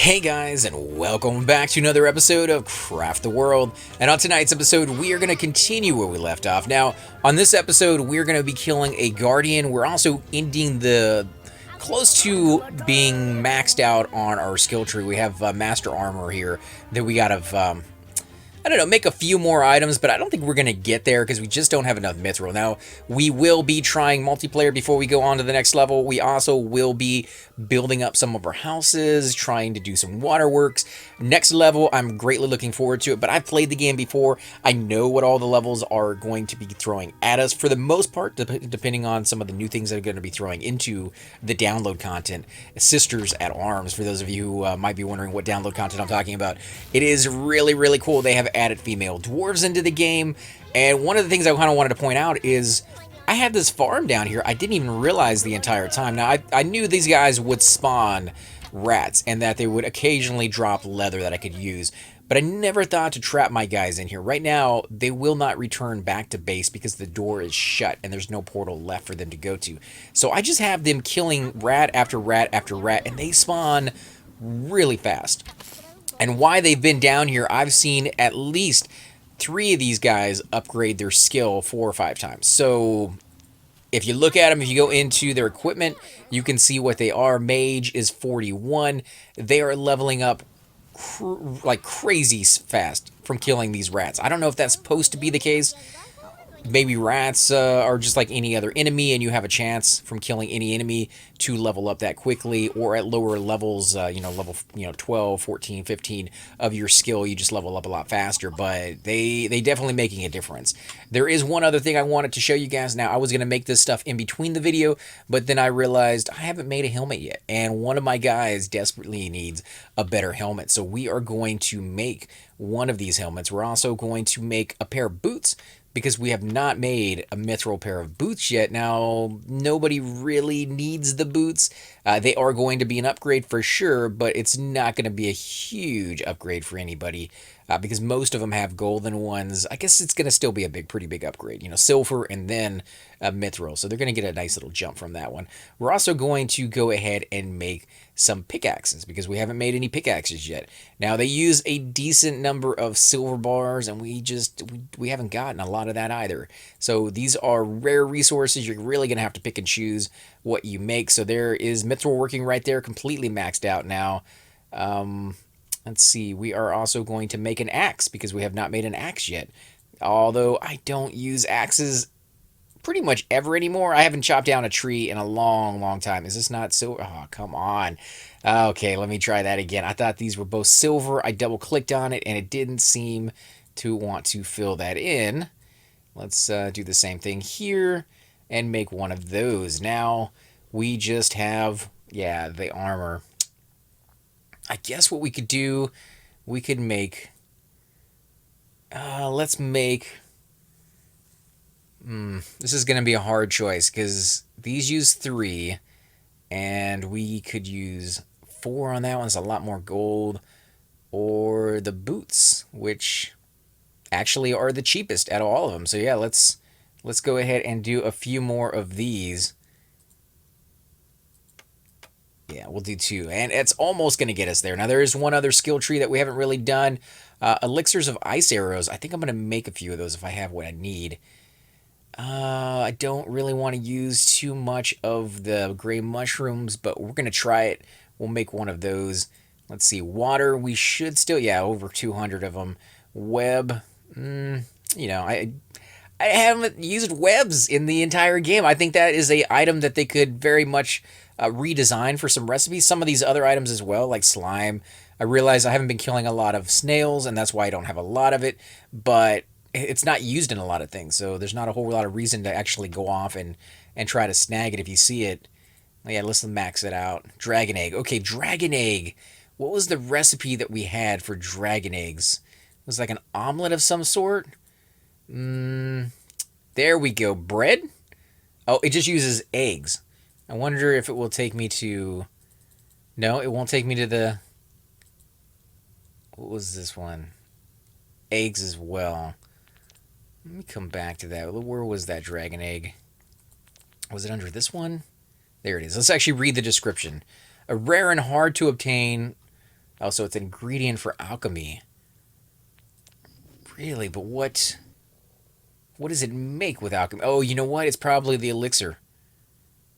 Hey guys, and welcome back to another episode of Craft the World. And on tonight's episode, we are going to continue where we left off. Now, on this episode, we're going to be killing a Guardian. We're also ending the close to being maxed out on our skill tree. We have Master Armor here that we got to I don't know, make a few more items, but I don't think we're going to get there because we just don't have enough mithril. Now, we will be trying multiplayer before we go on to the next level. We also will be building up some of our houses, trying to do some waterworks. Next level, I'm greatly looking forward to it, but I've played the game before. I know what all the levels are going to be throwing at us for the most part, depending on some of the new things that are going to be throwing into the download content. Sisters at Arms, for those of you who might be wondering what download content I'm talking about. It is really, really cool. They have added female dwarves into the game, and one of the things I kind of wanted to point out is I had this farm down here I didn't even realize the entire time. Now, I knew these guys would spawn rats and that they would occasionally drop leather that I could use, but I never thought to trap my guys in here. Right now, they will not return back to base because the door is shut and there's no portal left for them to go to. So I just have them killing rat after rat after rat, and they spawn really fast. And why they've been down here, I've seen at least 3 of these guys upgrade their skill 4 or 5 times. So if you look at them, if you go into their equipment, you can see what they are. Mage is 41. They are leveling up like crazy fast from killing these rats. I don't know if that's supposed to be the case. Maybe rats are just like any other enemy, and you have a chance from killing any enemy to level up that quickly, or at lower levels, level 12, 14, 15 of your skill, you just level up a lot faster. But they definitely making a difference. There is one other thing I wanted to show you guys. Now, I was going to make this stuff in between the video, but then I realized I haven't made a helmet yet, and one of my guys desperately needs a better helmet. So we are going to make one of these helmets. We're also going to make a pair of boots, because we have not made a mithril pair of boots yet. Now, nobody really needs the boots. They are going to be an upgrade for sure, but it's not going to be a huge upgrade for anybody because most of them have golden ones. I guess it's going to still be a pretty big upgrade. Silver and then mithril. So they're going to get a nice little jump from that one. We're also going to go ahead and make some pickaxes because we haven't made any pickaxes yet. Now, they use a decent number of silver bars, and we haven't gotten a lot of that either. So these are rare resources. You're really going to have to pick and choose what you make. So there is mithril working right there, completely maxed out now. Let's see. We are also going to make an axe because we have not made an axe yet. Although I don't use axes pretty much ever anymore. I haven't chopped down a tree in a long, long time. Is this not silver? Oh, come on. Okay, let me try that again. I thought these were both silver. I double-clicked on it, and it didn't seem to want to fill that in. Let's do the same thing here and make one of those. Now, we just have, the armor. I guess what we could do, we could make... let's make... this is going to be a hard choice because these use 3, and we could use 4 on that one. It's a lot more gold. Or the boots, which actually are the cheapest out of all of them. So yeah, let's go ahead and do a few more of these. Yeah, we'll do 2, and it's almost going to get us there. Now, there is one other skill tree that we haven't really done. Elixirs of Ice Arrows. I think I'm going to make a few of those if I have what I need. I don't really want to use too much of the gray mushrooms, but we're going to try it. We'll make one of those. Let's see. Water, we should still... Yeah, over 200 of them. Web, I haven't used webs in the entire game. I think that is a item that they could very much redesign for some recipes. Some of these other items as well, like slime. I realize I haven't been killing a lot of snails, and that's why I don't have a lot of it, but it's not used in a lot of things, so there's not a whole lot of reason to actually go off and try to snag it if you see it. Yeah, let's max it out. Dragon egg. Okay, dragon egg. What was the recipe that we had for dragon eggs? It was like an omelet of some sort? There we go. Bread? Oh, it just uses eggs. I wonder if it will take me to... No, it won't take me to the... What was this one? Eggs as well. Let me come back to that. Where was that dragon egg? Was it under this one? There it is. Let's actually read the description. A rare and hard to obtain Oh, so it's an ingredient for alchemy. Really? But what does it make with alchemy? Oh, you know what? It's probably the elixir.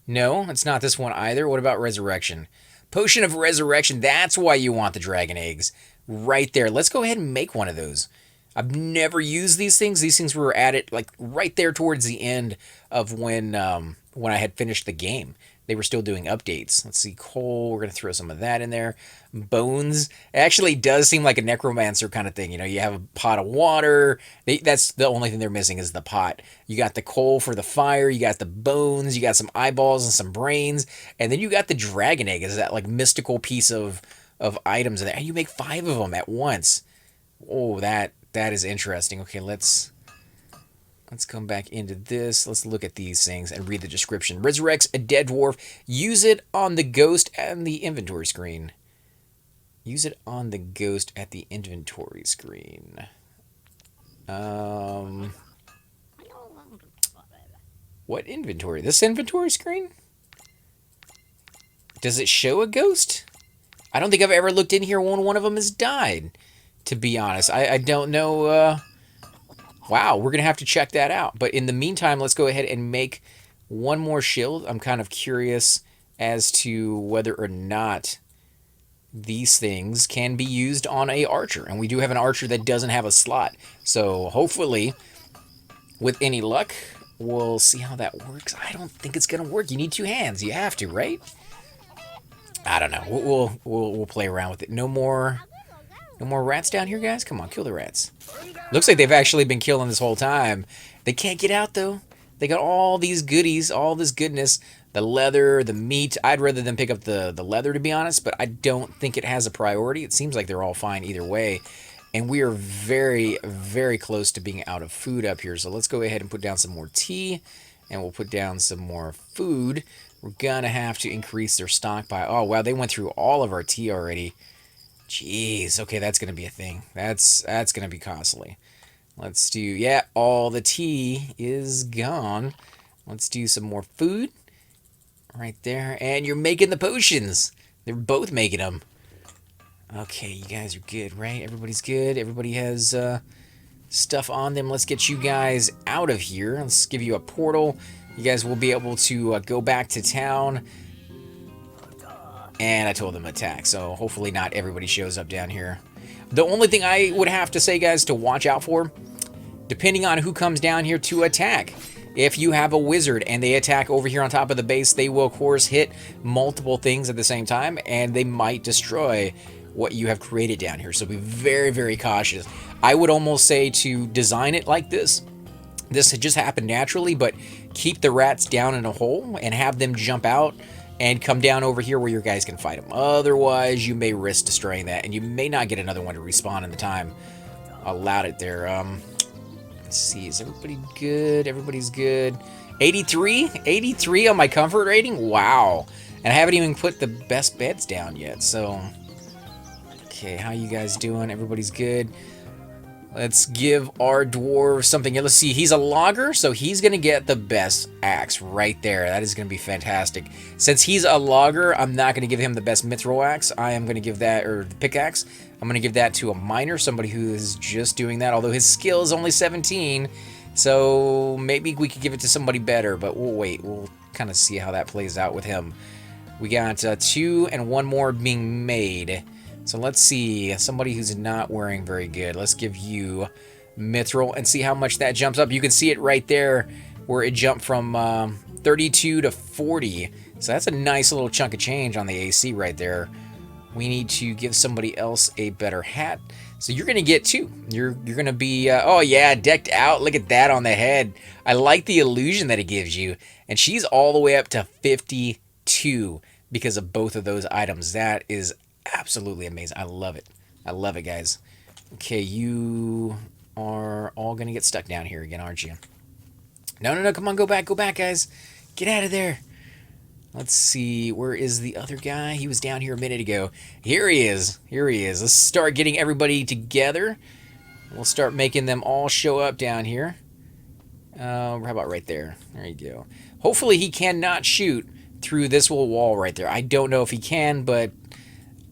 No, it's not this one either. What about resurrection? Potion of resurrection. That's why you want the dragon eggs. Right there. Let's go ahead and make one of those. I've never used these things. These things were added like right there towards the end of when I had finished the game. They were still doing updates. Let's see, coal. We're gonna throw some of that in there. Bones. It actually does seem like a necromancer kind of thing. You know, you have a pot of water. That's the only thing they're missing is the pot. You got the coal for the fire. You got the bones. You got some eyeballs and some brains, and then you got the dragon egg. Is that like mystical piece of items in there? And you make 5 of them at once. Oh, that is interesting. Okay, let's come back into this. Let's look at these things and read the description. Resurrects a dead dwarf. Use it on the ghost and the inventory screen. Use it on the ghost at the inventory screen. What inventory? This inventory screen? Does it show a ghost? I don't think I've ever looked in here when one of them has died, to be honest. I don't know. Wow, we're going to have to check that out. But in the meantime, let's go ahead and make one more shield. I'm kind of curious as to whether or not these things can be used on a archer. And we do have an archer that doesn't have a slot. So hopefully, with any luck, we'll see how that works. I don't think it's going to work. You need 2 hands. You have to, right? I don't know. We'll play around with it. No more rats down here, guys? Come on, kill the rats. Looks like they've actually been killing this whole time. They can't get out, though. They got all these goodies, all this goodness. The leather, the meat. I'd rather them pick up the leather, to be honest, but I don't think it has a priority. It seems like they're all fine either way. And we are very, very close to being out of food up here. So let's go ahead and put down some more tea, and we'll put down some more food. We're going to have to increase their stock by... Oh, wow, they went through all of our tea already. Jeez, okay, that's going to be a thing. That's going to be costly. Let's do, yeah, all the tea is gone. Let's do some more food. Right there. And you're making the potions. They're both making them. Okay, you guys are good, right? Everybody's good. Everybody has stuff on them. Let's get you guys out of here. Let's give you a portal. You guys will be able to go back to town. And I told them attack, so hopefully not everybody shows up down here. The only thing I would have to say, guys, to watch out for, depending on who comes down here to attack. If you have a wizard and they attack over here on top of the base, they will, of course, hit multiple things at the same time, and they might destroy what you have created down here. So be very, very cautious. I would almost say to design it like this. This had just happened naturally, but keep the rats down in a hole and have them jump out and come down over here where your guys can fight them. Otherwise, you may risk destroying that, and you may not get another one to respawn in the time allowed it there. Let's see, is everybody good? Everybody's good. 83? 83 on my comfort rating? Wow. And I haven't even put the best beds down yet, so... Okay, how you guys doing? Everybody's good. Let's give our dwarf something. Let's see, he's a logger, so he's going to get the best axe right there. That is going to be fantastic. Since he's a logger, I'm not going to give him the best mithril axe. I am going to give that, or the pickaxe, I'm going to give that to a miner, somebody who is just doing that, although his skill is only 17, so maybe we could give it to somebody better, but we'll wait. We'll kind of see how that plays out with him. We got 2 and 1 more being made. So let's see, somebody who's not wearing very good. Let's give you mithril and see how much that jumps up. You can see it right there where it jumped from 32 to 40. So that's a nice little chunk of change on the AC right there. We need to give somebody else a better hat. So you're going to get 2. You're going to be, oh yeah, decked out. Look at that on the head. I like the illusion that it gives you. And she's all the way up to 52 because of both of those items. That is absolutely amazing. I love it. I love it, guys. Okay, you are all going to get stuck down here again, aren't you? No, come on, go back, guys. Get out of there. Let's see, where is the other guy? He was down here a minute ago. Here he is. Let's start getting everybody together. We'll start making them all show up down here. How about right there? There you go. Hopefully he cannot shoot through this little wall right there. I don't know if he can, but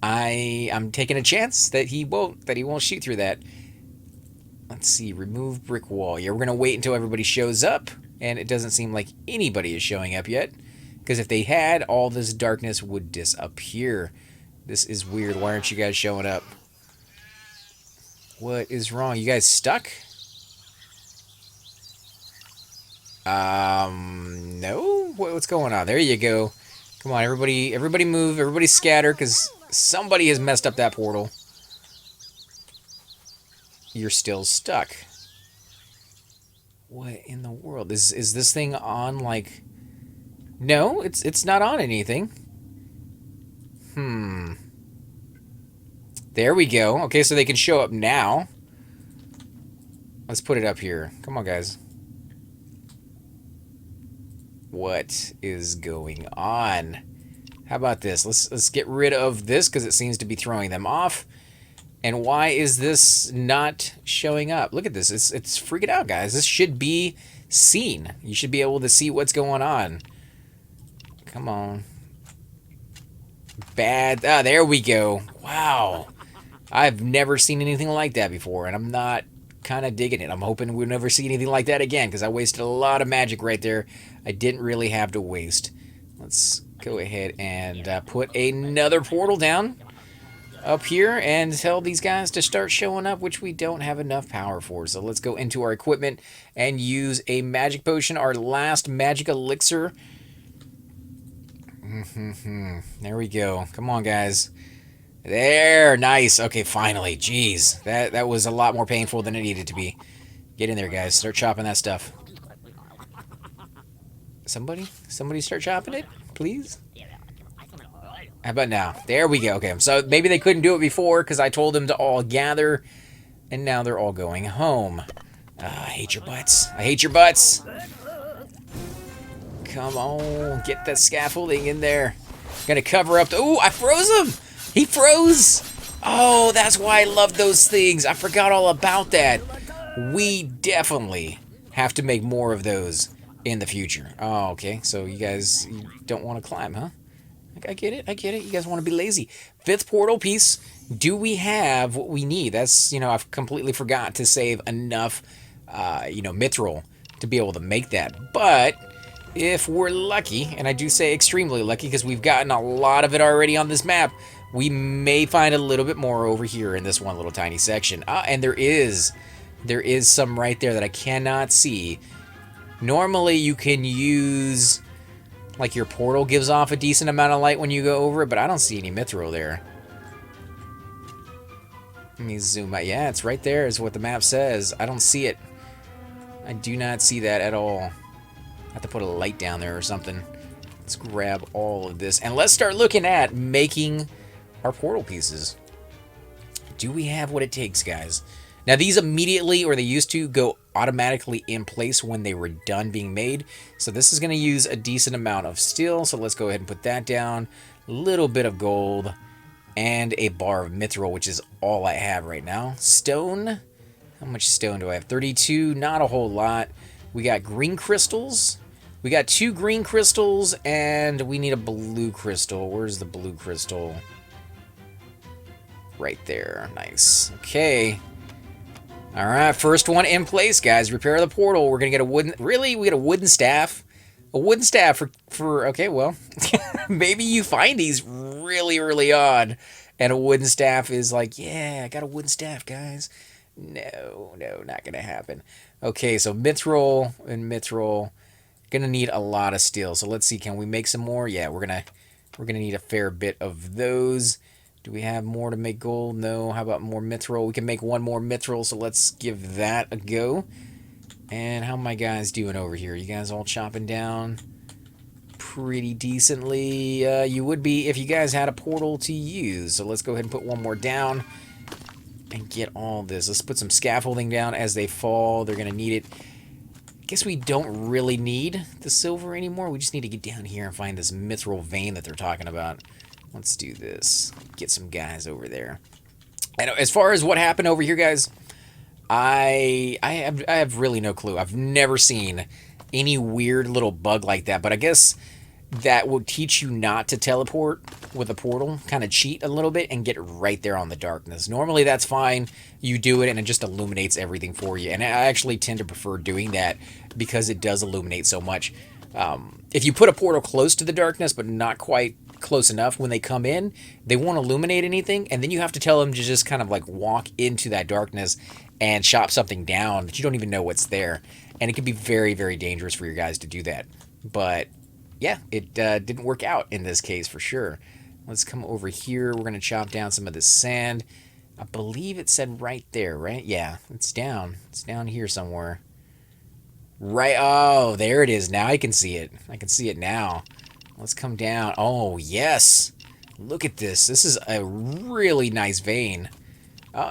I'm taking a chance that he won't shoot through that. Let's see, remove brick wall. Yeah, we're gonna wait until everybody shows up, and it doesn't seem like anybody is showing up yet. Because if they had, all this darkness would disappear. This is weird. Why aren't you guys showing up? What is wrong? You guys stuck? No? What's going on? There you go. Come on, everybody move. Everybody scatter, because somebody has messed up that portal. You're still stuck. What in the world? Is this thing on, like... No, it's not on anything. There we go. Okay, so they can show up now. Let's put it up here. Come on, guys. What is going on? How about this? Let's get rid of this because it seems to be throwing them off. And why is this not showing up? Look at this. It's freaking out, guys. This should be seen. You should be able to see what's going on. Come on. Bad. Ah, there we go. Wow. I've never seen anything like that before, and I'm not kind of digging it. I'm hoping we'll never see anything like that again, because I wasted a lot of magic right there. I didn't really have to waste. Let's go ahead and put another portal down up here and tell these guys to start showing up, which we don't have enough power for. So let's go into our equipment and use a magic potion, our last magic elixir. There we go. Come on, guys. There, nice. Okay, finally. Jeez, that was a lot more painful than it needed to be. Get in there, guys. Start chopping that stuff. Somebody start chopping it, please. How about now? There we go. Okay, so maybe they couldn't do it before because I told them to all gather, and now they're all going home. I hate your butts. I hate your butts. Come on, get that scaffolding in there. Gonna cover up the... Ooh, I froze him! He froze! Oh, that's why I love those things. I forgot all about that. We definitely have to make more of those in the future. Oh, okay. So you guys don't want to climb, huh? I get it. I get it. You guys want to be lazy. 5th portal piece. Do we have what we need? That's, I've completely forgot to save enough, mithril to be able to make that. But... if we're lucky, and I do say extremely lucky because we've gotten a lot of it already on this map, we may find a little bit more over here in this one little tiny section. And there is some right there that I cannot see. Normally you can use, like, your portal gives off a decent amount of light when you go over it, but I don't see any mithril there. Let me zoom out. Yeah, it's right there is what the map says. I don't see it. I do not see that at all. I have to put a light down there or something. Let's grab all of this. And let's start looking at making our portal pieces. Do we have what it takes, guys? Now, these immediately, or they used to, go automatically in place when they were done being made. So this is going to use a decent amount of steel. So let's go ahead and put that down. A little bit of gold. And a bar of mithril, which is all I have right now. Stone. How much stone do I have? 32. Not a whole lot. We got green crystals. We got 2 green crystals, and we need a blue crystal. Where's the blue crystal? Right there. Nice. Okay. All right, first one in place, guys. Repair the portal. We're gonna get a wooden... Really? We get a wooden staff? A wooden staff for okay, well, maybe you find these really early on, and a wooden staff is like, yeah, I got a wooden staff, guys. No, not gonna happen. Okay, so mithril and mithril, gonna need a lot of steel. So let's see, can we make some more? Yeah, we're gonna need a fair bit of those. Do we have more to make gold? No. How about more mithril? We can make 1 more mithril, so let's give that a go. And how are my guys doing over here? You guys all chopping down pretty decently? You would be if you guys had a portal to use. So let's go ahead and put 1 more down and get all this. Let's put some scaffolding down as they fall. They're going to need it. I guess we don't really need the silver anymore. We just need to get down here and find this mithril vein that they're talking about. Let's do this. Get some guys over there. And as far as what happened over here, guys, I have really no clue. I've never seen any weird little bug like that, but I guess that will teach you not to teleport with a portal, kind of cheat a little bit and get right there on the darkness. Normally that's fine. You do it and it just illuminates everything for you. And I actually tend to prefer doing that because it does illuminate so much. If you put a portal close to the darkness but not quite close enough, when they come in, they won't illuminate anything. And then you have to tell them to just kind of like walk into that darkness and chop something down that you don't even know what's there. And it can be very, very dangerous for your guys to do that. But yeah, it didn't work out in this case for sure. Let's come over here. We're going to chop down some of this sand. I believe it said right there, right? Yeah, it's down. It's down here somewhere. Right. Oh, there it is. Now I can see it. I can see it now. Let's come down. Oh, yes. Look at this. This is a really nice vein.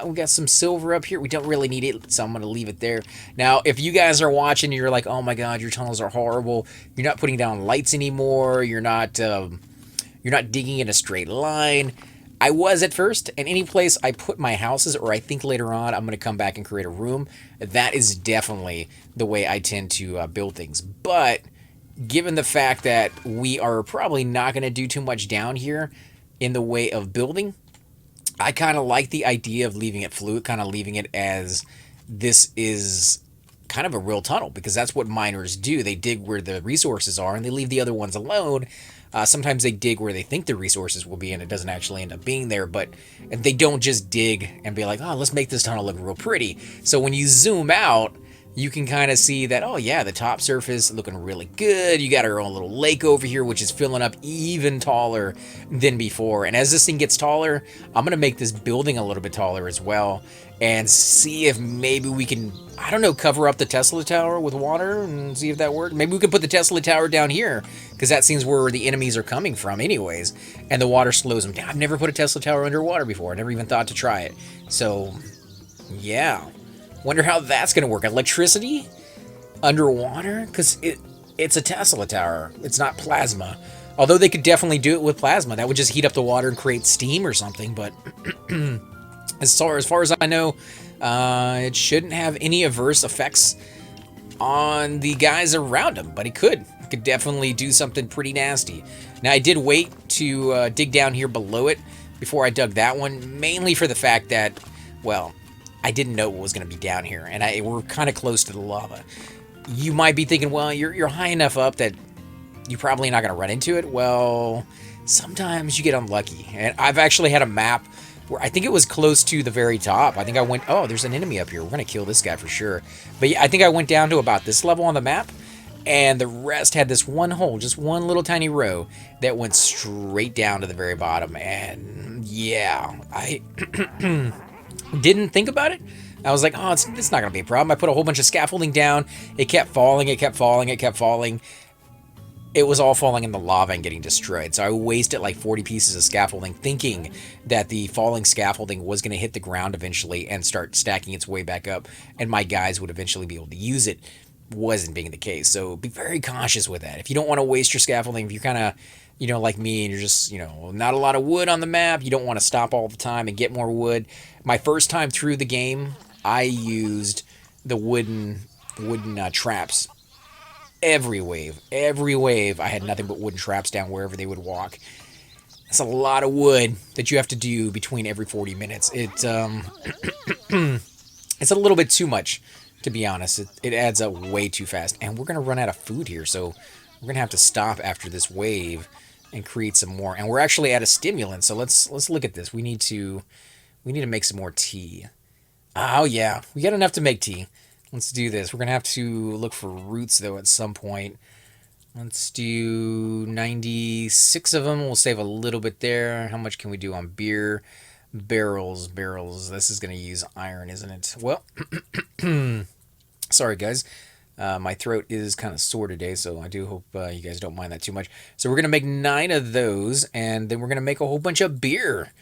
We got some silver up here. We don't really need it, so I'm going to leave it there. Now, if you guys are watching and you're like, oh my god, your tunnels are horrible. You're not putting down lights anymore. You're not digging in a straight line. I was at first, and any place I put my houses, or I think later on I'm going to come back and create a room, that is definitely the way I tend to build things. But given the fact that we are probably not going to do too much down here in the way of building, I kind of like the idea of leaving it fluid, kind of leaving it as this is kind of a real tunnel, because that's what miners do. They dig where the resources are and they leave the other ones alone. Sometimes they dig where they think the resources will be and it doesn't actually end up being there, but they don't just dig and be like, oh, let's make this tunnel look real pretty. So when you zoom out, you can kind of see that, oh yeah, the top surface looking really good. You got our own little lake over here, which is filling up even taller than before. And as this thing gets taller, I'm going to make this building a little bit taller as well and see if maybe we can, I don't know, cover up the Tesla Tower with water and see if that works. Maybe we could put the Tesla Tower down here because that seems where the enemies are coming from anyways, and the water slows them down. I've never put a Tesla Tower underwater before. I never even thought to try it. So, yeah. Wonder how that's going to work. Electricity underwater? Because it's a Tesla tower. It's not plasma. Although they could definitely do it with plasma. That would just heat up the water and create steam or something. But as far as I know, it shouldn't have any adverse effects on the guys around him. But it could. It could definitely do something pretty nasty. Now, I did wait to dig down here below it before I dug that one. Mainly for the fact that, well, I didn't know what was going to be down here, and we're kind of close to the lava. You might be thinking, well, you're high enough up that you're probably not going to run into it. Well, sometimes you get unlucky, and I've actually had a map where I think it was close to the very top. I think I went, oh, there's an enemy up here. We're going to kill this guy for sure. But yeah, I think I went down to about this level on the map, and the rest had this one hole, just one little tiny row that went straight down to the very bottom. And yeah, I didn't think about it. I was like, oh, it's not going to be a problem. I put a whole bunch of scaffolding down. It kept falling, it kept falling, it kept falling. It was all falling in the lava and getting destroyed. So I wasted like 40 pieces of scaffolding thinking that the falling scaffolding was going to hit the ground eventually and start stacking its way back up, and my guys would eventually be able to use it. Wasn't being the case. So be very cautious with that. If you don't want to waste your scaffolding, if you're kind of, like me, and you're just, not a lot of wood on the map, you don't want to stop all the time and get more wood. My first time through the game, I used the wooden traps. Every wave, I had nothing but wooden traps down wherever they would walk. That's a lot of wood that you have to do between every 40 minutes. It's a little bit too much, to be honest. It adds up way too fast. And we're going to run out of food here, so we're going to have to stop after this wave and create some more. And we're actually out of stimulant, so let's look at this. We need to make some more tea. Oh yeah, we got enough to make tea. Let's do this. We're gonna have to look for roots though at some point. Let's do 96 of them. We'll save a little bit there. How much can we do on beer? Barrels. This is gonna use iron, isn't it? Well, sorry guys. My throat is kind of sore today, so I do hope you guys don't mind that too much. So we're going to make 9 of those, and then we're going to make a whole bunch of beer.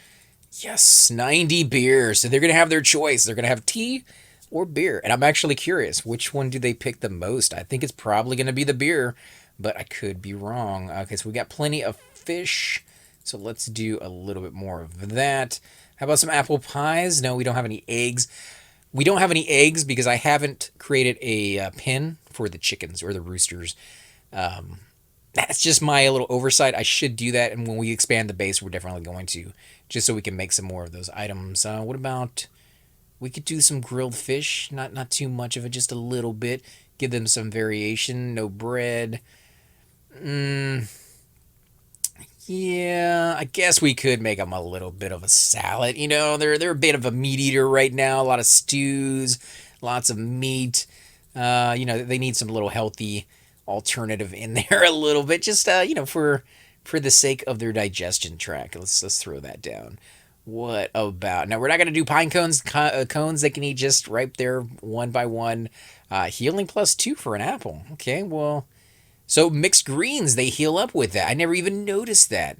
Yes, 90 beers. So they're going to have their choice. They're going to have tea or beer. And I'm actually curious, which one do they pick the most? I think it's probably going to be the beer, but I could be wrong. Okay, so we got plenty of fish, so let's do a little bit more of that. How about some apple pies? No, we don't have any eggs. We don't have any eggs because I haven't created a pen for the chickens or the roosters. That's just my little oversight. I should do that, and when we expand the base, we're definitely going to, just so we can make some more of those items. What about, we could do some grilled fish, not too much of it, just a little bit. Give them some variation. No bread. Yeah, I guess we could make them a little bit of a salad. You know, they're a bit of a meat eater right now. A lot of stews, lots of meat. They need some little healthy alternative in there a little bit, just for the sake of their digestion tract. Let's throw that down. What about now? We're not gonna do pine cones. Cones they can eat just right there, one by one. Healing +2 for an apple. Okay, well, so mixed greens they heal up with that. I never even noticed that.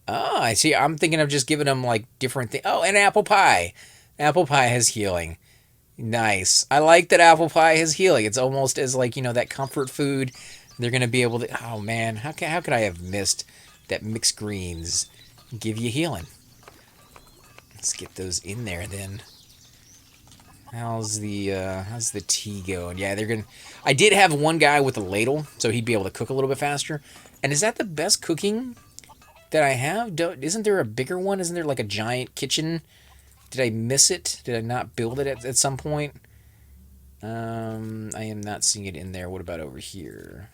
Oh, I see. I'm thinking of just giving them like different things. Oh, and apple pie. Apple pie has healing. Nice. I like that apple pie has healing. It's almost as like, that comfort food. They're going to be able to... Oh, man. How could I have missed that mixed greens give you healing? Let's get those in there then. How's the tea going? Yeah, they're going to... I did have one guy with a ladle, so he'd be able to cook a little bit faster. And is that the best cooking that I have? Isn't there a bigger one? Isn't there like a giant kitchen? Did I miss it? Did I not build it at some point? I am not seeing it in there. What about over here?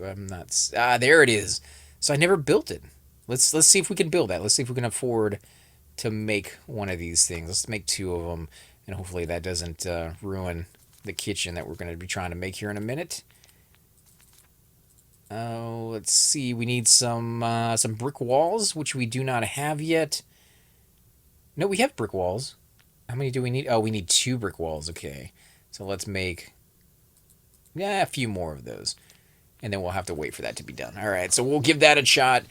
I'm not... there it is. So I never built it. Let's see if we can build that. Let's see if we can afford to make one of these things. Let's make 2 of them, and hopefully that doesn't ruin the kitchen that we're going to be trying to make here in a minute. Oh, let's see. We need some brick walls, which we do not have yet. No, we have brick walls. How many do we need? Oh, we need 2 brick walls. Okay. So let's make a few more of those. And then we'll have to wait for that to be done. All right, so we'll give that a shot.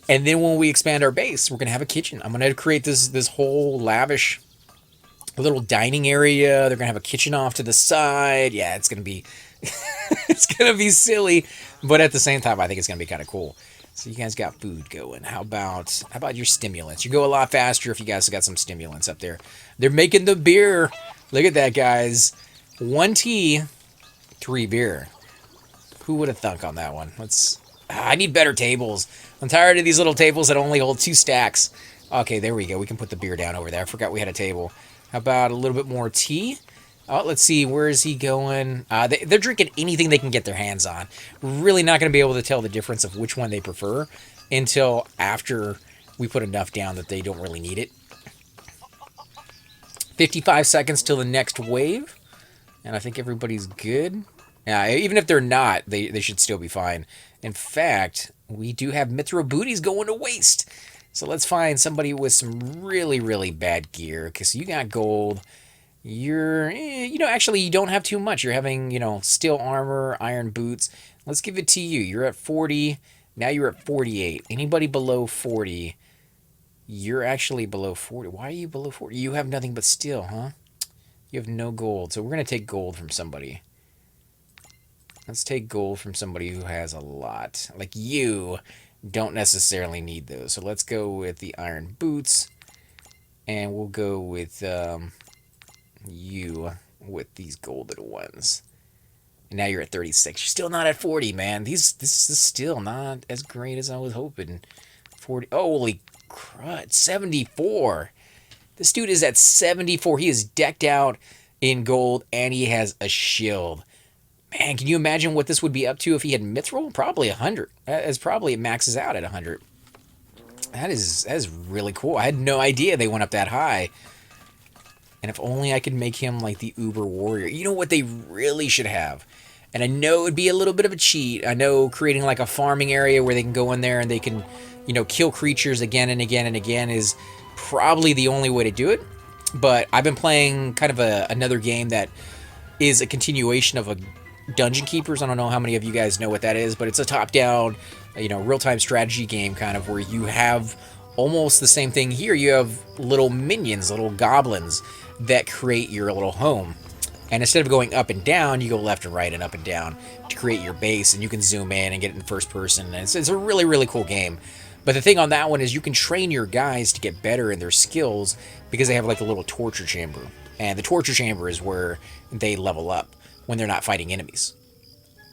And then when we expand our base, we're going to have a kitchen. I'm going to create this whole lavish little dining area. They're going to have a kitchen off to the side. Yeah, it's going to be it's going to be silly, but at the same time I think it's going to be kind of cool. So you guys got food going. How about your stimulants? You go a lot faster if you guys got some stimulants up there. They're making the beer. Look at that, guys. 1 tea, 3 beer. Who would have thunk on that one? I need better tables. I'm tired of these little tables that only hold 2 stacks. Okay, there we go. We can put the beer down over there. I forgot we had a table. How about a little bit more tea? Oh, let's see. Where is he going? They're drinking anything they can get their hands on. Really not going to be able to tell the difference of which one they prefer until after we put enough down that they don't really need it. 55 seconds till the next wave. And I think everybody's good. Even if they're not, they should still be fine. In fact, we do have Mithril booties going to waste. So let's find somebody with some really, really bad gear. Because you got gold. You're, actually, you don't have too much. You're having, steel armor, iron boots. Let's give it to you. You're at 40. Now you're at 48. Anybody below 40, you're actually below 40. Why are you below 40? You have nothing but steel, huh? You have no gold. So we're going to take gold from somebody. Let's take gold from somebody who has a lot. Like you don't necessarily need those. So let's go with the iron boots. And we'll go with you with these golden ones. And now you're at 36. You're still not at 40, man. This is still not as great as I was hoping. 40. Oh, holy crud. 74. This dude is at 74. He is decked out in gold and he has a shield. Man, can you imagine what this would be up to if he had mithril? Probably 100. As probably it maxes out at 100. That is really cool. I had no idea they went up that high. And if only I could make him like the Uber Warrior. You know what they really should have? And I know it would be a little bit of a cheat. I know creating like a farming area where they can go in there and they can, kill creatures again and again and again is probably the only way to do it. But I've been playing kind of another game that is a continuation of a Dungeon Keepers. I don't know how many of you guys know what that is, but it's a top-down, real-time strategy game kind of where you have almost the same thing here. You have little minions, little goblins that create your little home. And instead of going up and down, you go left and right and up and down to create your base, and you can zoom in and get it in first person. And it's a really, really cool game. But the thing on that one is you can train your guys to get better in their skills because they have like a little torture chamber. And the torture chamber is where they level up when they're not fighting enemies.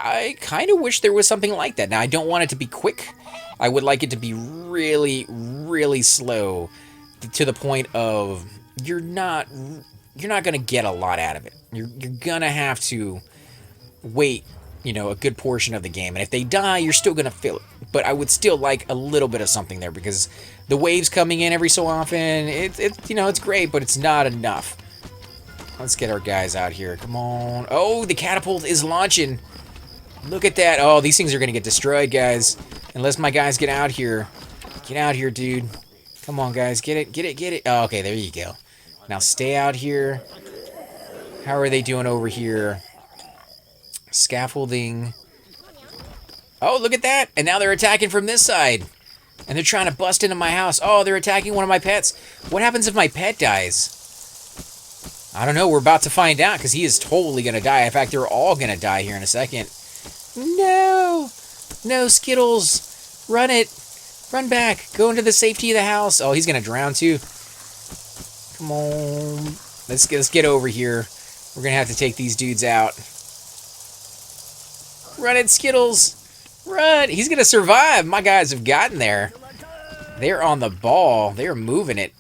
I kind of wish there was something like that. Now, I don't want it to be quick. I would like it to be really, really slow to the point of you're not going to get a lot out of it. You're going to have to wait, a good portion of the game. And if they die, you're still going to feel it. But I would still like a little bit of something there because the waves coming in every so often, it's great, but it's not enough. Let's get our guys out here. Come on. Oh, the catapult is launching. Look at that. Oh, these things are going to get destroyed, guys. Unless my guys get out here. Get out here, dude. Come on, guys. Get it, get it, get it. Oh, okay, there you go. Now stay out here. How are they doing over here? Scaffolding. Oh, look at that. And now they're attacking from this side. And they're trying to bust into my house. Oh, they're attacking one of my pets. What happens if my pet dies? I don't know. We're about to find out because he is totally going to die. In fact, they're all going to die here in a second. No! No, Skittles! Run it! Run back! Go into the safety of the house. Oh, he's going to drown too. Come on. Let's get over here. We're going to have to take these dudes out. Run it, Skittles! Run! He's going to survive. My guys have gotten there. They're on the ball. They're moving it.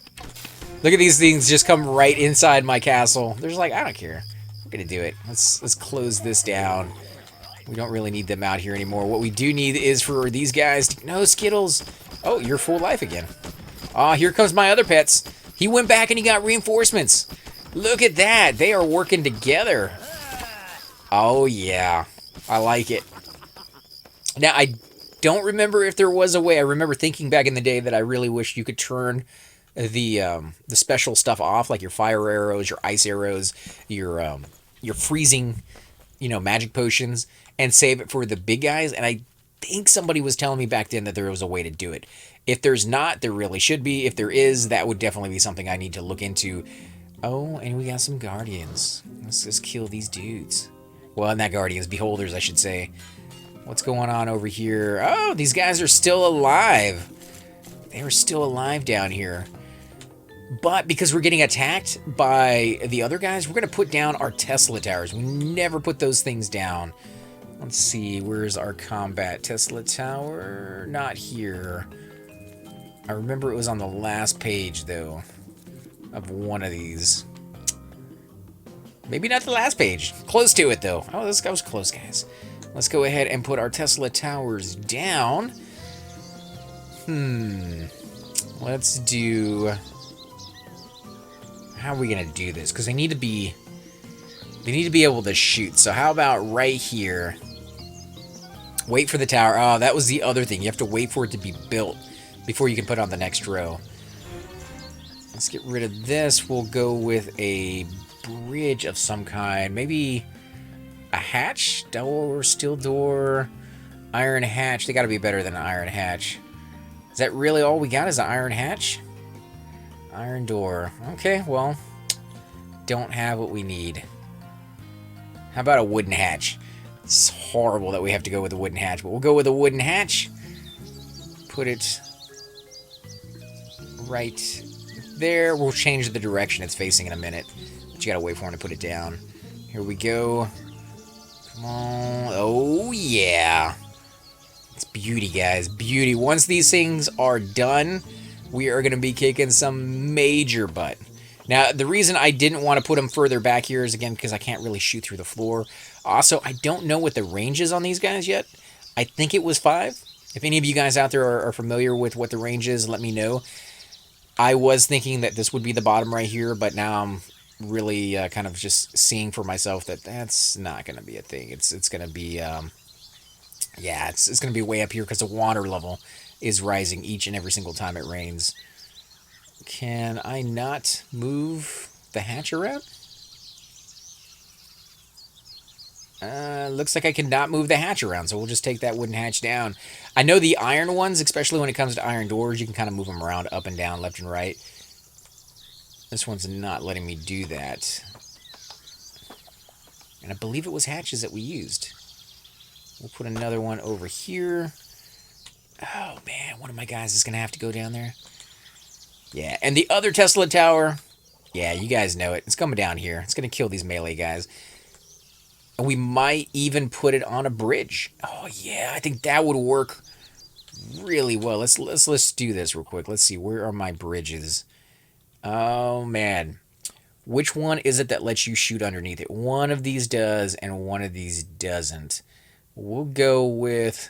Look at these things just come right inside my castle. They're just like, I don't care. We're going to do it. Let's close this down. We don't really need them out here anymore. What we do need is for these guys to... No, Skittles. Oh, you're full life again. Oh, here comes my other pets. He went back and he got reinforcements. Look at that. They are working together. Oh, yeah. I like it. Now, I don't remember if there was a way. I remember thinking back in the day that I really wished you could turn the special stuff off, like your fire arrows, your ice arrows, your freezing, magic potions, and save it for the big guys. And I think somebody was telling me back then that there was a way to do it. If there's not, there really should be. If there is, that would definitely be something I need to look into. Oh, and we got some guardians. Let's just kill these dudes. Well, not guardians, beholders, I should say. What's going on over here? Oh, these guys are still alive. They are still alive down here. But because we're getting attacked by the other guys, we're going to put down our Tesla towers. We never put those things down. Let's see, where's our combat Tesla tower? Not here. I remember it was on the last page, though, of one of these. Maybe not the last page. Close to it, though. Oh, this guy was close, guys. Let's go ahead and put our Tesla towers down. Let's do... How are we going to do this? Because they need to be able to shoot. So how about right here? Wait for the tower. Oh, that was the other thing. You have to wait for it to be built before you can put on the next row. Let's get rid of this. We'll go with a bridge of some kind. Maybe a hatch? Door, steel door, iron hatch. They got to be better than an iron hatch. Is that really all we got is an iron hatch? Iron door. Okay, well, don't have what we need. How about a wooden hatch? It's horrible that we have to go with a wooden hatch, but we'll go with a wooden hatch. Put it right there. We'll change the direction it's facing in a minute. But you gotta wait for him to put it down. Here we go. Come on. Oh, yeah. It's beauty, guys. Beauty. Once these things are done, we are going to be kicking some major butt. Now, the reason I didn't want to put them further back here is, again, because I can't really shoot through the floor. Also, I don't know what the range is on these guys yet. I think it was 5. If any of you guys out there are familiar with what the range is, let me know. I was thinking that this would be the bottom right here, but now I'm really kind of just seeing for myself that that's not going to be a thing. It's going to be, yeah, it's going to be way up here because the water level is rising each and every single time it rains. Can I not move the hatch around? Looks like I cannot move the hatch around, so we'll just take that wooden hatch down. I know the iron ones, especially when it comes to iron doors, you can kind of move them around up and down, left and right. This one's not letting me do that. And I believe it was hatches that we used. We'll put another one over here. Oh, man, one of my guys is going to have to go down there. Yeah, and the other Tesla tower, yeah, you guys know it. It's coming down here. It's going to kill these melee guys. And we might even put it on a bridge. Oh yeah, I think that would work really well. Let's do this real quick. Let's see, where are my bridges? Oh man. Which one is it that lets you shoot underneath it? One of these does and one of these doesn't. We'll go with,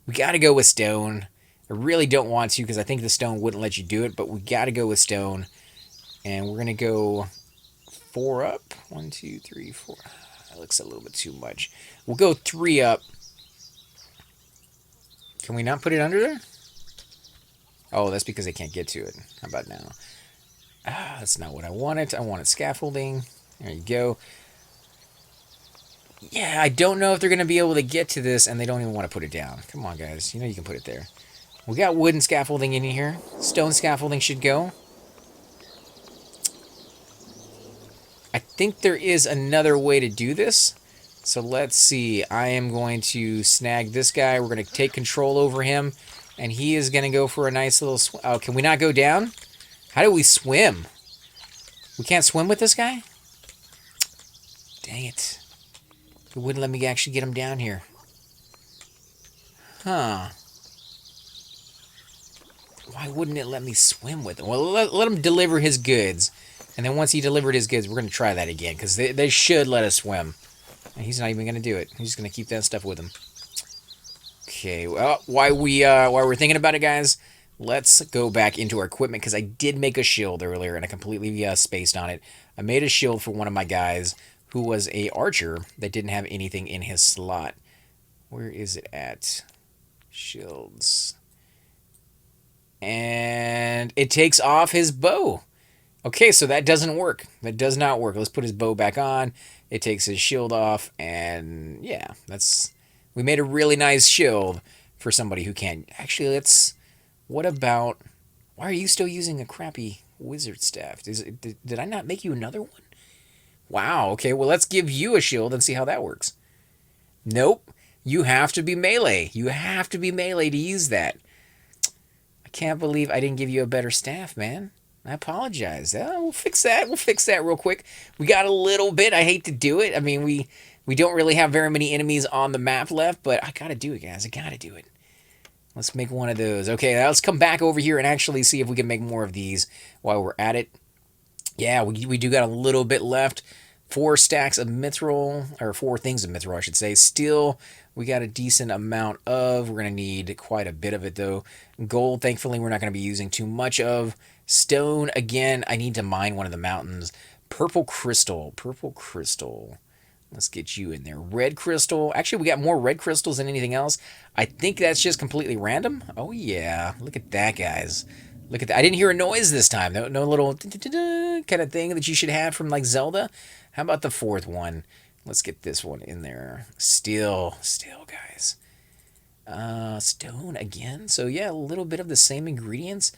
we got to go with stone. I really don't want to because I think the stone wouldn't let you do it, but we got to go with stone. And we're going to go 4 up. 1, 2, 3, 4. That looks a little bit too much. We'll go 3 up. Can we not put it under there? Oh, that's because I can't get to it. How about now? Ah, that's not what I wanted. I wanted scaffolding. There you go. Yeah, I don't know if they're going to be able to get to this, and they don't even want to put it down. Come on, guys. You know you can put it there. We got wooden scaffolding in here. Stone scaffolding should go. I think there is another way to do this. So let's see. I am going to snag this guy. We're going to take control over him, and he is going to go for a nice little swim. Oh, can we not go down? How do we swim? We can't swim with this guy? Dang it. It wouldn't let me actually get him down here. Huh. Why wouldn't it let me swim with him? Well, let him deliver his goods. And then once he delivered his goods, we're going to try that again. Because they should let us swim. And he's not even going to do it. He's just going to keep that stuff with him. Okay, well, while we're thinking about it, guys, let's go back into our equipment. Because I did make a shield earlier, and I completely spaced on it. I made a shield for one of my guys who was a archer that didn't have anything in his slot. Where is it at? Shields. And it takes off his bow. Okay, so that doesn't work. That does not work. Let's put his bow back on. It takes his shield off, and yeah, we made a really nice shield for somebody who can't. Actually, what about, why are you still using a crappy wizard staff? Did I not make you another one? Wow, okay, well, let's give you a shield and see how that works. Nope, you have to be melee. You have to be melee to use that. I can't believe I didn't give you a better staff, man. I apologize. We'll fix that. We'll fix that real quick. We got a little bit. I hate to do it. I mean, we don't really have very many enemies on the map left, but I got to do it, guys. I got to do it. Let's make one of those. Okay, now let's come back over here and actually see if we can make more of these while we're at it. Yeah, we do got a little bit left. 4 stacks of mithril, or 4 things of mithril, I should say. Still, we got a decent amount of. We're going to need quite a bit of it, though. Gold, thankfully, we're not going to be using too much of. Stone, again, I need to mine one of the mountains. Purple crystal. Purple crystal. Let's get you in there. Red crystal. Actually, we got more red crystals than anything else. I think that's just completely random. Oh, yeah. Look at that, guys. Look at that. I didn't hear a noise this time. No little kind of thing that you should have from, like, Zelda. How about the 4th one? Let's get this one in there. Still, guys. Stone again. So, yeah, a little bit of the same ingredients.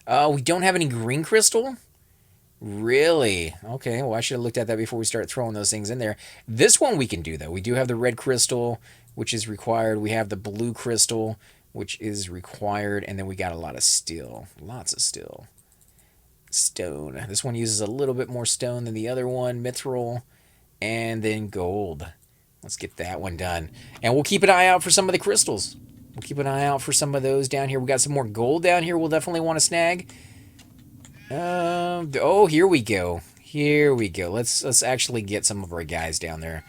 We don't have any green crystal? Really? Okay, well, I should have looked at that before we start throwing those things in there. This one we can do, though. We do have the red crystal, which is required. We have the blue crystal, which is required. And then we got a lot of steel. Lots of steel. Stone. This one uses a little bit more stone than the other one. Mithril. And then gold. Let's get that one done. And we'll keep an eye out for some of the crystals. We'll keep an eye out for some of those down here. We got some more gold down here we'll definitely want to snag. Oh, here we go. Here we go. Let's actually get some of our guys down there.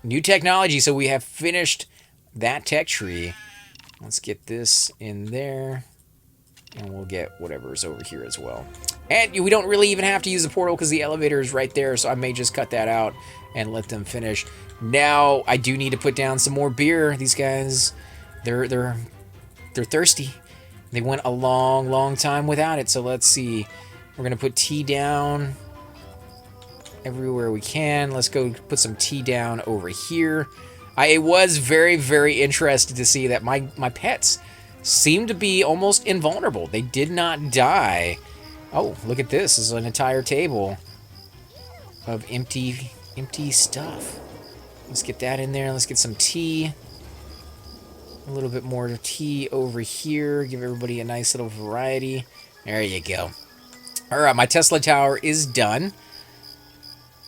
New technology, so we have finished that tech tree. Let's get this in there. And we'll get whatever's over here as well. And we don't really even have to use the portal because the elevator is right there, so I may just cut that out and let them finish. Now, I do need to put down some more beer. These guys, they're thirsty. They went a long time without it, so let's see. We're going to put tea down everywhere we can. Let's go put some tea down over here. I was very interested to see that my pets seem to be almost invulnerable. They did not die. Oh, look at this. This is an entire table of empty stuff. Let's get that in there. Let's get some tea. A little bit more tea over here. Give everybody a nice little variety. There you go. All right, my Tesla tower is done.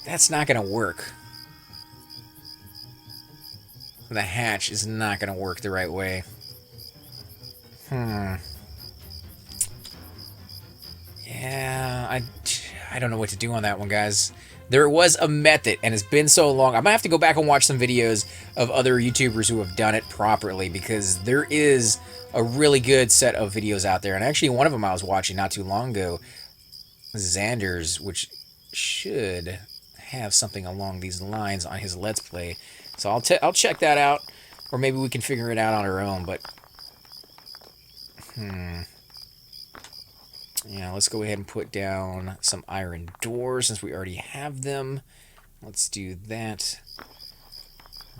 That's not going to work. the hatch is not going to work the right way. Yeah, I don't know what to do on that one, guys. There was a method, and it's been so long. I might have to go back and watch some videos of other YouTubers who have done it properly, because there is a really good set of videos out there. And actually, one of them I was watching not too long ago, Xander's, which should have something along these lines on his Let's Play. So I'll check that out, or maybe we can figure it out on our own. But yeah, let's go ahead and put down some iron doors since we already have them. Let's do that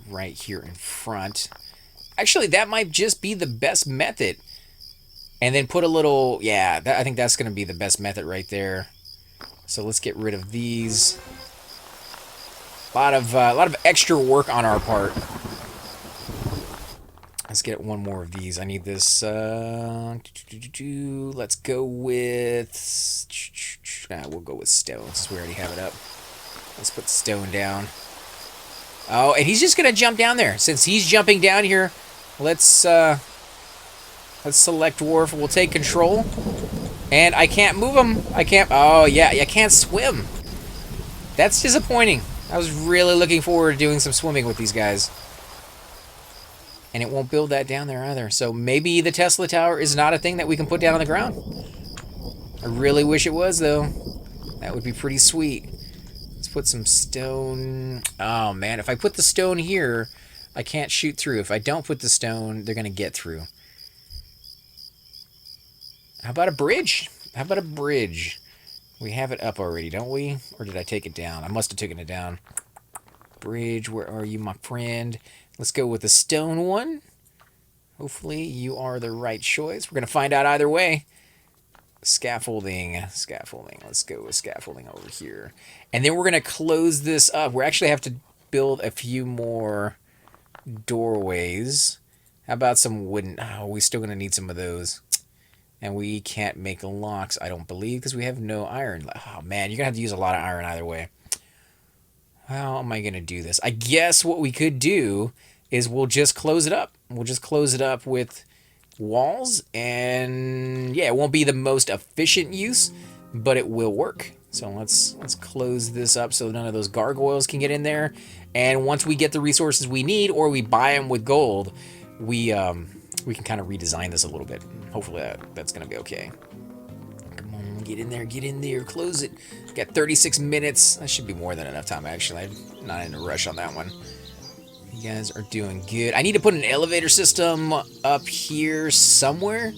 right here in front. Actually, that might just be the best method. And then put a little, yeah, I think that's going to be the best method right there. So let's get rid of these. A lot of extra work on our part. Let's get one more of these. I need this. Let's go with. We'll go with stone since we already have it up. Let's put stone down. Oh, and he's just gonna jump down there. Since he's jumping down here, let's select dwarf. We'll take control. And I can't move him. I can't. Oh yeah, I can't swim. That's disappointing. I was really looking forward to doing some swimming with these guys. And it won't build that down there either. So maybe the Tesla Tower is not a thing that we can put down on the ground. I really wish it was, though. That would be pretty sweet. Let's put some stone. Oh, man. If I put the stone here, I can't shoot through. If I don't put the stone, they're going to get through. How about a bridge? How about a bridge? We have it up already, don't we? Or did I take it down? I must have taken it down. Bridge, where are you, my friend? Let's go with the stone one. Hopefully you are the right choice. We're going to find out either way. Scaffolding. Scaffolding. Let's go with scaffolding over here. And then we're going to close this up. We actually have to build a few more doorways. How about some wooden? Oh, we're still going to need some of those. And we can't make locks, I don't believe, because we have no iron. Oh, man, you're going to have to use a lot of iron either way. How am I going to do this? I guess what we could do is we'll just close it up. We'll just close it up with walls. And yeah, it won't be the most efficient use, but it will work. So let's close this up so none of those gargoyles can get in there. And once we get the resources we need, or we buy them with gold, we can kind of redesign this a little bit. Hopefully that's going to be okay. Come on, get in there, close it. Got 36 minutes. That should be more than enough time, actually. I'm not in a rush on that one. You guys are doing good. I need to put an elevator system up here somewhere,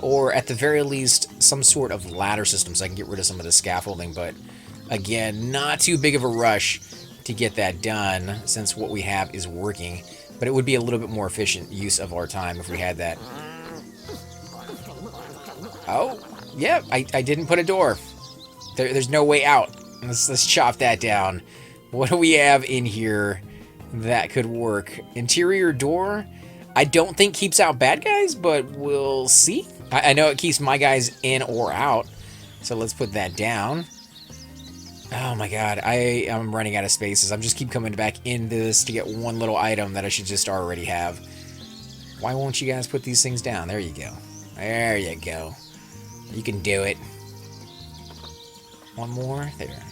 or at the very least, some sort of ladder system so I can get rid of some of the scaffolding. But again, not too big of a rush to get that done since what we have is working. But it would be a little bit more efficient use of our time if we had that. Oh, yeah, I didn't put a door. There's no way out. Let's chop that down. What do we have in here that could work? Interior door, I don't think keeps out bad guys, but we'll see. I know it keeps my guys in or out, so let's put that down. Oh my god, I am running out of spaces. I'm just keep coming back into this to get one little item that I should just already have. Why won't you guys put these things down? There you go. There you go. You can do it. One more. There.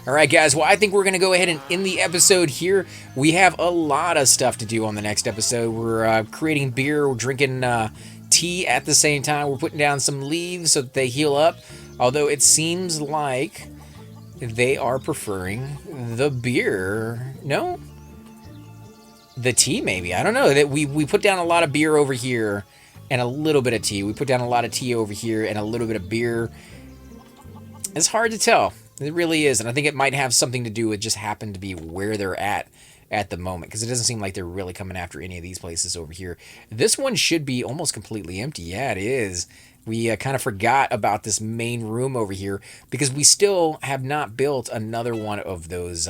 Alright guys, well I think we're going to go ahead and end the episode here. We have a lot of stuff to do on the next episode. We're creating beer, we're drinking tea at the same time. We're putting down some leaves so that they heal up. Although it seems like they are preferring the beer. No? The tea maybe. I don't know. That we put down a lot of beer over here and a little bit of tea. We put down a lot of tea over here and a little bit of beer. It's hard to tell. It really is, and I think it might have something to do with just happen to be where they're at the moment, because it doesn't seem like they're really coming after any of these places over here. This one should be almost completely empty. Yeah, it is. We kind of forgot about this main room over here because we still have not built another one of those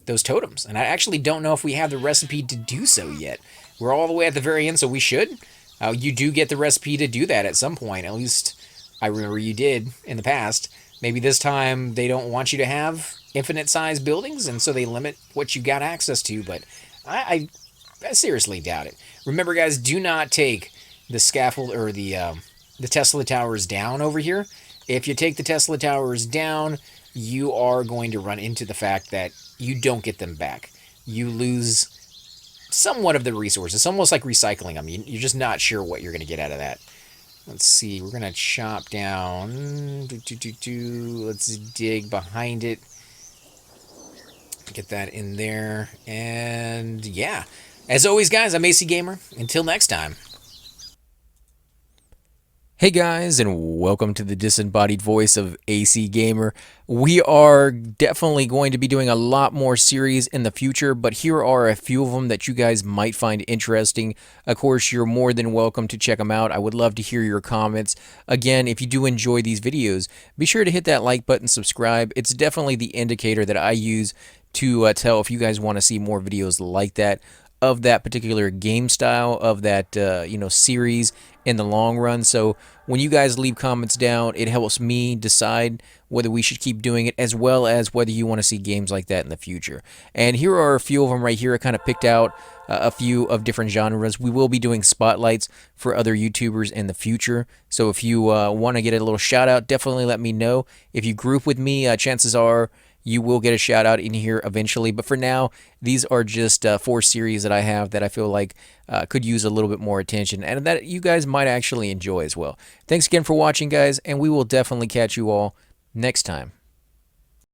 totems, and I actually don't know if we have the recipe to do so yet. We're all the way at the very end, so we should. You do get the recipe to do that at some point. At least I remember you did in the past. Maybe this time they don't want you to have infinite size buildings, and so they limit what you got access to. But I I seriously doubt it. Remember, guys, do not take the scaffold or the Tesla towers down over here. If you take the Tesla towers down, you are going to run into the fact that you don't get them back. You lose somewhat of the resources. It's almost like recycling them. You're just not sure what you're going to get out of that. Let's see. We're going to chop down. Let's dig behind it. Get that in there. And yeah. As always, guys, I'm AC Gamer. Until next time. Hey guys, and welcome to the disembodied voice of AC Gamer. We are definitely going to be doing a lot more series in the future, but here are a few of them that you guys might find interesting. Of course, you're more than welcome to check them out. I would love to hear your comments. Again, if you do enjoy these videos, be sure to hit that like button, subscribe. It's definitely the indicator that I use to tell if you guys want to see more videos like that, of that particular game style, of that series in the long run. So when you guys leave comments down, it helps me decide whether we should keep doing it, as well as whether you want to see games like that in the future. And here are a few of them right here. I kind of picked out a few of different genres. We will be doing spotlights for other YouTubers in the future. So if you want to get a little shout out, definitely let me know. If you group with me, chances are you will get a shout out in here eventually. But for now, these are just 4 series that I have that I feel like could use a little bit more attention, and that you guys might actually enjoy as well. Thanks again for watching, guys, and we will definitely catch you all next time.